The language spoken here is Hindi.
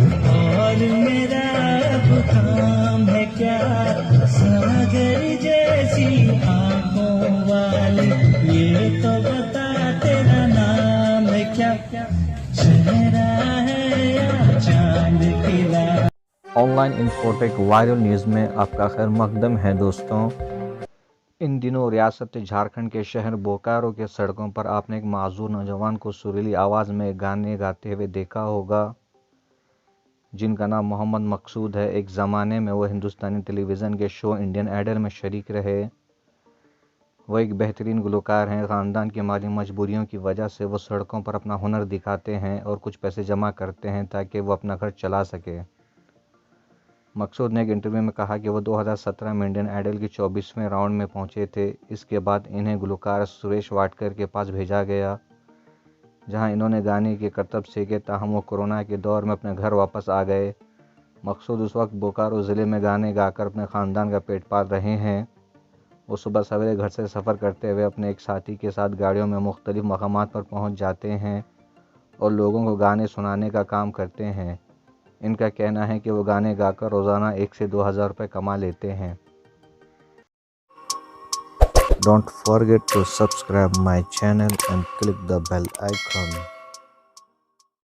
और मेरा अब काम है क्या, सागर जैसी आंखों वाली, ये तो बता तेरा नाम है क्या, चेहरा है या चांद खिला। ऑनलाइन इन्फोटेक वायरल न्यूज़ में आपका खैर मकदम है दोस्तों। इन दिनों रियासत झारखंड के शहर बोकारो के सड़कों पर आपने एक माजूर नौजवान को सुरीली आवाज़ में गाने गाते हुए देखा होगा, जिनका नाम मोहम्मद मकसूद है। एक ज़माने में वो हिंदुस्तानी टेलीविज़न के शो इंडियन आइडल में शरीक रहे। वो एक बेहतरीन गुलकार हैं। ख़ानदान की माली मजबूरियों की वजह से वो सड़कों पर अपना हुनर दिखाते हैं और कुछ पैसे जमा करते हैं ताकि वो अपना घर चला सके। मकसूद ने एक इंटरव्यू में कहा कि वो 2017 में इंडियन आइडल के 24वें राउंड में पहुंचे थे। इसके बाद इन्हें गुलकार सुरेश वाडकर के पास भेजा गया, जहां इन्होंने गाने के करतब सीखे। ताहम वो कोरोना के दौर में अपने घर वापस आ गए। मकसूद उस वक्त बोकारो ज़िले में गाने गाकर अपने ख़ानदान का पेट पाल रहे हैं। वो सुबह सवेरे घर से सफ़र करते हुए अपने एक साथी के साथ गाड़ियों में मुख्तलिफ़ मकामात पर पहुंच जाते हैं और लोगों को गाने सुनाने का काम करते हैं। इनका कहना है कि वो गाने गाकर रोज़ाना 1 से 2 हज़ार रुपये कमा लेते हैं। Don't forget to subscribe my channel and click the bell icon.